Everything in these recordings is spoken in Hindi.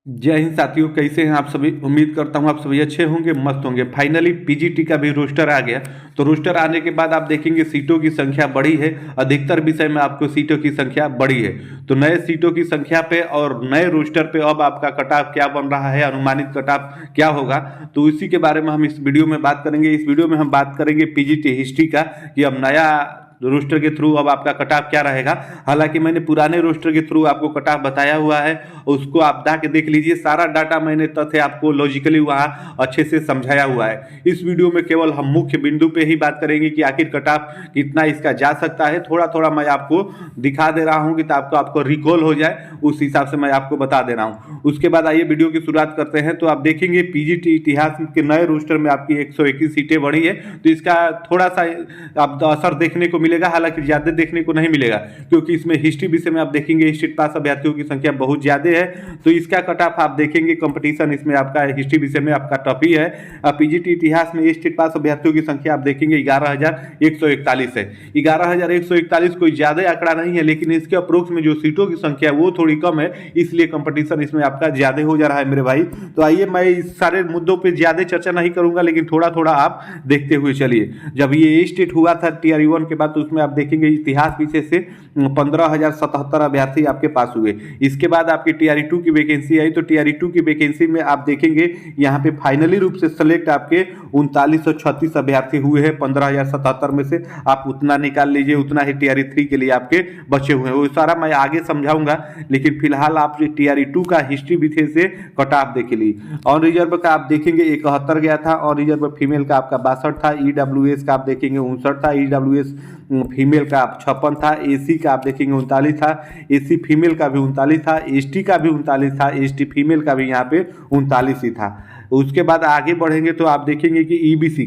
जय हिंद साथियों, कैसे हैं आप सभी। उम्मीद करता हूं आप सभी अच्छे होंगे, मस्त होंगे। फाइनली पीजीटी का भी रोस्टर आ गया। तो रोस्टर आने के बाद आप देखेंगे सीटों की संख्या बढ़ी है। अधिकतर विषय में आपको सीटों की संख्या बढ़ी है। तो नए सीटों की संख्या पे और नए रोस्टर पे अब आपका कट ऑफ क्या बन रहा है, अनुमानित कट ऑफ क्या होगा, तो इसी के बारे में हम इस वीडियो में बात करेंगे। इस वीडियो में हम बात करेंगे पीजीटी हिस्ट्री का कि अब नया रोस्टर के थ्रू अब आपका कट ऑफ क्या रहेगा। हालांकि मैंने पुराने रोस्टर के थ्रू आपको कट ऑफ बताया हुआ है, उसको आप जाके देख लीजिए। सारा डाटा मैंने तथ्य आपको लॉजिकली वहाँ अच्छे से समझाया हुआ है। इस वीडियो में केवल हम मुख्य बिंदु पे ही बात करेंगे कि आखिर कट ऑफ कितना इसका जा सकता है। थोड़ा थोड़ा मैं आपको दिखा दे रहा हूँ कि ताकि आपको रिकॉल हो जाए, उस हिसाब से मैं आपको बता दे रहा हूँ। उसके बाद आइए वीडियो की शुरुआत करते हैं। तो आप देखेंगे पीजीटी इतिहास के नए रोस्टर में आपकी 121 सीटें बढ़ी है। तो इसका थोड़ा सा आप असर देखने को मिलेगा, हालांकि ज्यादा देखने को नहीं मिलेगा, क्योंकि इसमें हिस्ट्री विषय में आप देखेंगे स्टेट पास अभ्यर्थियों की संख्या बहुत ज्यादा है। तो इसका कट ऑफ आप देखेंगे, कंपटीशन इसमें आपका हिस्ट्री विषय में आपका टफ ही है। पीजीटी इतिहास में स्टेट पास अभ्यर्थियों की संख्या आप देखेंगे 11,141 है। 11,141 कोई ज्यादा आंकड़ा नहीं है, लेकिन इसके अप्रोक्स में जो सीटों की संख्या है वो थोड़ी कम है, इसलिए कंपटीशन इसमें आपका ज्यादा हो जा रहा है मेरे भाई। तो आइए, मैं इस सारे मुद्दों पर ज्यादा चर्चा नहीं करूंगा, लेकिन थोड़ा थोड़ा आप देखते हुए चलिए। जब ये स्टेट हुआ था टीआरई 1 के बाद, तो उसमें आप देखेंगे इतिहास विषय से 15,077 अभ्यर्थी आपके पास हुए। इसके बाद आपकी टीआरई 2 की वैकेंसी आई। तो टीआरई 2 की वैकेंसी में आप देखेंगे यहाँ पे फाइनली रूप से सेलेक्ट आपके 3936 अभ्यर्थी हुए हैं। 15,077 में से आप उतना निकाल लीजिए, उतना ही टीआरई 3 के लिए आपके बचे हुए हैं। वो सारा मैं आगे समझाऊंगा, लेकिन फिलहाल आप टीआरई 2 का हिस्ट्री विषय से कट ऑफ देख ली। ऑन रिजर्व का आप देखेंगे 71 गया था। ऑन रिजर्व फीमेल का आपका 62 था। ईडब्ल्यूएस का आप देखेंगे 59 था। ईडब्ल्यूएस फीमेल का 56 था। एसी का आप देखेंगे 39 था। एसी फीमेल का भी 39 था। एसटी का भी 39 था। एसटी फीमेल का भी यहाँ पे 39 ही था। उसके बाद आगे बढ़ेंगे तो आप देखेंगे कि ईबीसी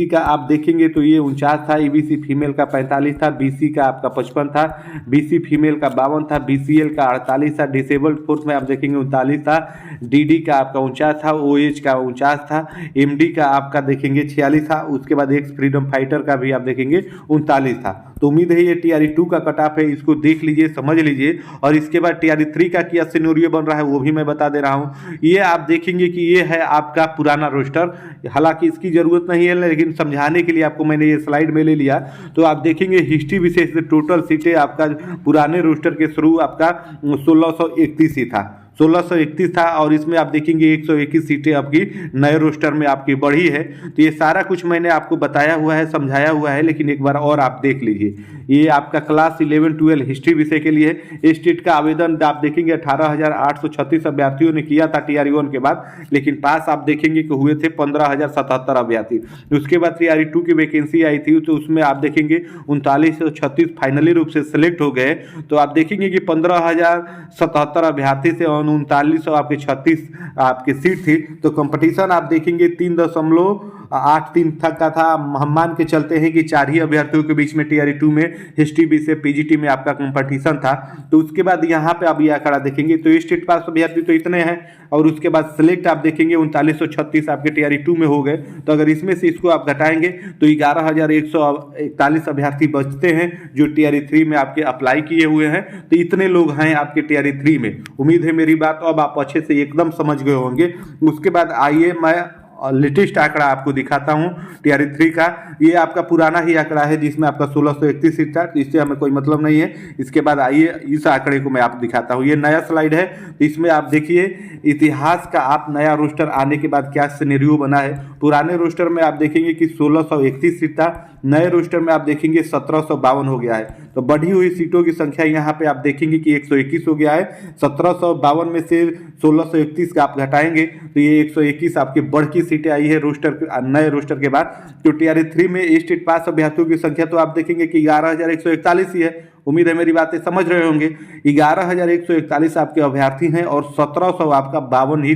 का आप देखेंगे तो ये 49 था। ईबीसी फीमेल का 45 था। बीसी का आपका 55 था। बीसी फीमेल का 52 था। बीसीएल का 48 था। डिसेबल्ड फोर्स में आप देखेंगे 39 था। डीडी का आपका 49 था। ओएच का 49 था। एमडी का आपका देखेंगे 46 था। उसके बाद एक्स फ्रीडम फाइटर का भी आप देखेंगे 39 था। तो उम्मीद है ये टीआरई 2 का कट ऑफ है, इसको देख लीजिए, समझ लीजिए। और इसके बाद टीआरई 3 का क्या सिनेरियो बन रहा है वो भी मैं बता दे रहा हूँ। ये आप देखेंगे कि ये है आपका पुराना रोस्टर। हालांकि इसकी जरूरत नहीं है, लेकिन समझाने के लिए आपको मैंने ये स्लाइड में ले लिया। तो आप देखेंगे हिस्ट्री विशेष से टोटल सीटें आपका पुराने रोस्टर के शुरू आपका 1631 ही था। 1631 था, और इसमें आप देखेंगे 121 सीटें आपकी नए रोस्टर में आपकी बढ़ी है। तो ये सारा कुछ मैंने आपको बताया हुआ है, समझाया हुआ है, लेकिन एक बार और आप देख लीजिए। ये आपका क्लास 11-12 हिस्ट्री विषय के लिए स्टेट का आवेदन आप देखेंगे 18,836 अभ्यर्थियों ने किया था टीआरई 1 के बाद, लेकिन पास आप देखेंगे कि हुए थे 15,077 अभ्यर्थी। उसके बाद टीआरई 2 की वैकेंसी आई थी, तो उसमें आप देखेंगे 3936 फाइनली रूप से सिलेक्ट हो गए। तो आप देखेंगे कि 15,077 अभ्यर्थी से 3936 आपके 36 आपकी सीट थी। तो कंपटीशन आप देखेंगे 3.83 तक का था। हम मान के चलते हैं कि 4 ही अभ्यर्थियों के बीच में टीआरई 2 में हिस्ट्री बी से पीजीटी में आपका कंपटीशन था। तो उसके बाद यहाँ पे आप ये आंकड़ा देखेंगे तो स्टेट पास अभ्यर्थी तो इतने हैं, और उसके बाद सिलेक्ट आप देखेंगे 3936 आपके टीआरई 2 में हो गए। तो अगर इसमें से इसको आप घटाएंगे तो 11,141 अभ्यर्थी बचते हैं जो टीआरई 3 में आपके अप्लाई किए हुए हैं। तो इतने लोग हैं आपके टीआरई 3 में। उम्मीद है मेरी बात अब आप अच्छे से एकदम समझ गए होंगे। उसके बाद आइए मैं लेटेस्ट आंकड़ा आपको दिखाता हूं टीआरई 3 का। ये आपका पुराना ही आंकड़ा है जिसमें आपका 1631 सीट था, तो इससे हमें कोई मतलब नहीं है। इसके बाद आइए इस आंकड़े को मैं आपको दिखाता हूं। ये नया स्लाइड है, तो इसमें आप देखिए इतिहास का आप नया रोस्टर आने के बाद क्या सिनेरियो बना है। पुराने रोस्टर में आप देखेंगे कि 1631 सीट था। नए रोस्टर में आप देखेंगे 1752 हो गया है। तो बढ़ी हुई सीटों की संख्या यहाँ पे आप देखेंगे कि 121 हो गया है। 1752 में से 1631 का आप घटाएंगे तो ये 121 आपकी बढ़ की सीटें आई है रोस्टर नए रोस्टर के बाद। तो टीआरई 3 में स्टेट पास अभ्यर्थियों की संख्या तो आप देखेंगे कि 11,141 ही है। उम्मीद है मेरी बातें समझ रहे होंगे। 11,141 आपके अभ्यर्थी हैं और 1752 आपका 52 ही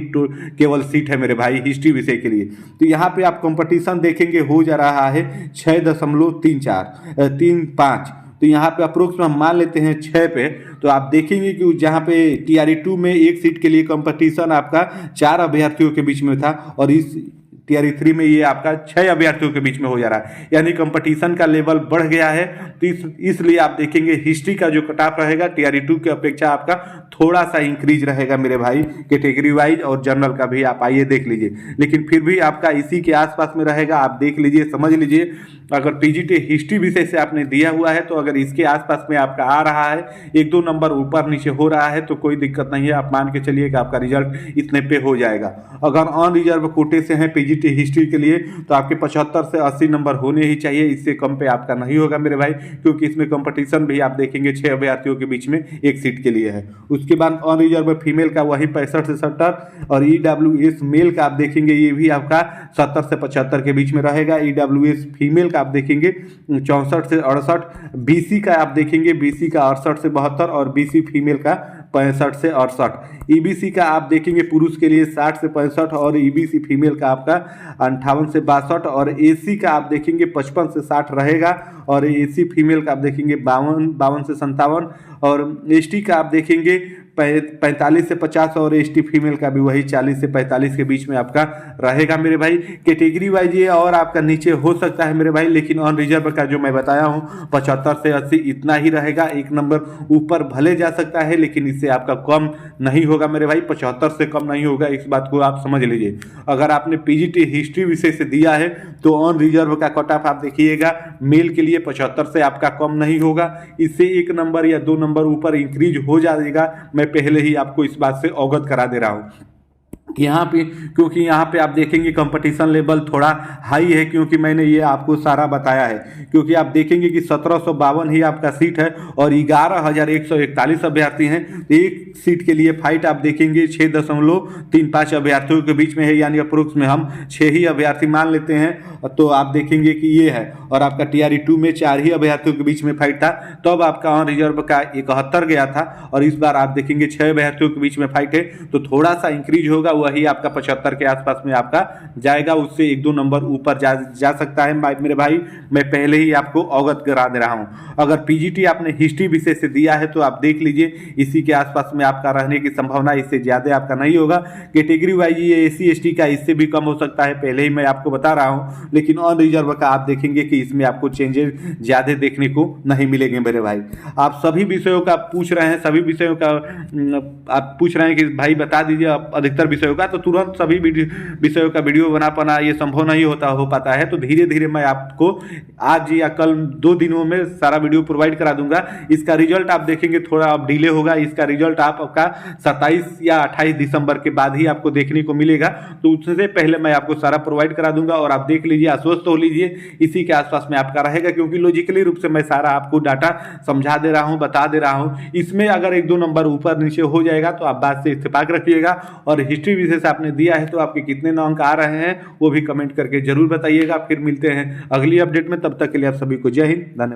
केवल सीट है मेरे भाई हिस्ट्री विषय के लिए। तो यहाँ पे आप कंपटीशन देखेंगे हो जा रहा है 6.35। तो यहाँ पे अप्रोक्स में हम मान लेते हैं 6 पे। तो आप देखेंगे कि जहाँ पे टीआरई 2 में एक सीट के लिए कंपटीशन आपका 4 अभ्यर्थियों के बीच में था, और इस टियर 3 में ये आपका 6 अभ्यर्थियों के बीच में हो जा रहा है, यानी कंपटीशन का लेवल बढ़ गया है। तो इसलिए आप देखेंगे हिस्ट्री का जो कट ऑफ रहेगा टियर 2 की अपेक्षा आपका थोड़ा सा इंक्रीज रहेगा मेरे भाई, कैटेगरी वाइज, और जनरल का भी आप आइए देख लीजिए। लेकिन फिर भी आपका इसी के आसपास में रहेगा, आप देख लीजिए, समझ लीजिए। अगर पीजीटी हिस्ट्री विषय से आपने दिया हुआ है तो अगर इसके आसपास में आपका आ रहा है, 1-2 नंबर ऊपर नीचे हो रहा है तो कोई दिक्कत नहीं है, आप मान के चलिए कि आपका रिजल्ट इतने पे हो जाएगा। अगर ऑन रिजर्व कोटे से हैं पीजीटी हिस्ट्री के लिए तो आपके 75 से 80 नंबर होने ही चाहिए, इससे कम पे आपका नहीं होगा मेरे भाई, क्योंकि इसमें कंपटीशन भी आप देखेंगे 6 अभ्यर्थियों के बीच में एक सीट के लिए है। उसके बाद ऑन रिजर्व फीमेल का वही 65 से 70, और ईडब्ल्यूएस मेल का आप देखेंगे ये भी आपका 70 से 75 के बीच में रहेगा। ईडब्ल्यूएस फीमेल का आप देखेंगे 64 से 68, बीसी का आप देखेंगे बीसी का 68 से 72, और बीसी फीमेल का 65 से 68। ईबीसी का आप देखेंगे पुरुष के लिए 60 से 65, और ईबीसी फीमेल का आपका 58 से 62, और एसी का आप देखेंगे 55 से 60 रहेगा, और एसी फीमेल का आप देखेंगे 52 से 57, और एसटी का आप देखेंगे 45 से 50, और एसटी फीमेल का भी वही 40 से 45 के बीच में आपका रहेगा मेरे भाई। कैटेगरी वाइज ये और आपका नीचे हो सकता है मेरे भाई, लेकिन ऑन रिजर्व का जो मैं बताया हूँ 75 से 80 इतना ही रहेगा। 1 नंबर ऊपर भले जा सकता है लेकिन इससे आपका कम नहीं होगा मेरे भाई, 75 से कम नहीं होगा, इस बात को आप समझ लीजिए। अगर आपने पीजीटी हिस्ट्री विषय से दिया है तो ऑन रिजर्व का कट ऑफ आप देखिएगा, मेल के लिए 75 से आपका कम नहीं होगा, इससे 1 नंबर या 2 नंबर ऊपर इंक्रीज हो जाएगा। मैं पहले ही आपको इस बात से अवगत करा दे रहा हूं। यहाँ पे क्योंकि यहाँ पे आप देखेंगे कंपटीशन लेवल थोड़ा हाई है, क्योंकि मैंने ये आपको सारा बताया है। क्योंकि आप देखेंगे कि 1752 ही आपका सीट है और 11,141 अभ्यर्थी हैं। एक सीट के लिए फाइट आप देखेंगे 6.35 अभ्यर्थियों के बीच में है, यानी अप्रोक्स में हम 6 ही अभ्यर्थी मान लेते हैं, तो आप देखेंगे कि ये है। और आपका टीआरई 2 में 4 ही अभ्यर्थियों के बीच में फाइट था, तब आपका ऑन रिजर्व का 71 गया था, और इस बार आप देखेंगे 6 अभ्यर्थियों के बीच में फाइट है, तो थोड़ा सा इंक्रीज होगा, वही आपका 75 के आसपास में आपका जाएगा। उससे 1-2 नंबर ऊपर जा सकता है मेरे भाई, मैं पहले ही आपको अवगत करा दे रहा हूं। अगर पीजीटी आपने हिस्ट्री विषय से दिया है तो आप देख लीजिए, इसी के आसपास में आपका रहने की संभावना, इससे ज्यादा आपका नहीं होगा। कैटेगरी वाइज ये एसी एसटी का इससे भी कम हो सकता है, पहले ही मैं आपको बता रहा हूं। लेकिन ऑन रिजर्व का आप देखेंगे कि इसमें आपको चेंजेस ज्यादा देखने को नहीं मिलेंगे मेरे भाई। आप सभी विषयों का पूछ रहे हैं, सभी विषयों का आप पूछ रहे हैं कि भाई बता दीजिए अधिकतर विषयों का, तो तुरंत सभी विषयों का वीडियो बना पाना ये संभव नहीं हो पाता है। तो धीरे धीरे मैं आपको आज या कल 2 दिनों में सारा वीडियो प्रोवाइड करा दूंगा। इसका रिजल्ट आप देखेंगे थोड़ा अब डिले होगा, इसका रिजल्ट आपका 27 या 28 दिसंबर के बाद ही आपको देखने को मिलेगा, तो उससे पहले मैं आपको सारा प्रोवाइड करा दूंगा। और आप देख लीजिए, आश्वस्त हो लीजिए, इसी के आसपास में आपका रहेगा, क्योंकि लॉजिकली रूप से मैं सारा आपको डाटा समझा दे रहा हूं, बता दे रहा हूं। इसमें अगर 1-2 नंबर ऊपर नीचे हो जाएगा तो आप बात से इत्तेफाक रखिएगा। और हिस्ट्री विषय से आपने दिया है तो आपके कितने अंक आ रहे हैं वो भी कमेंट करके जरूर बताइएगा। फिर मिलते हैं अगली अपडेट में, तब तक के लिए आप सभी को जय हिंद, धन्यवाद।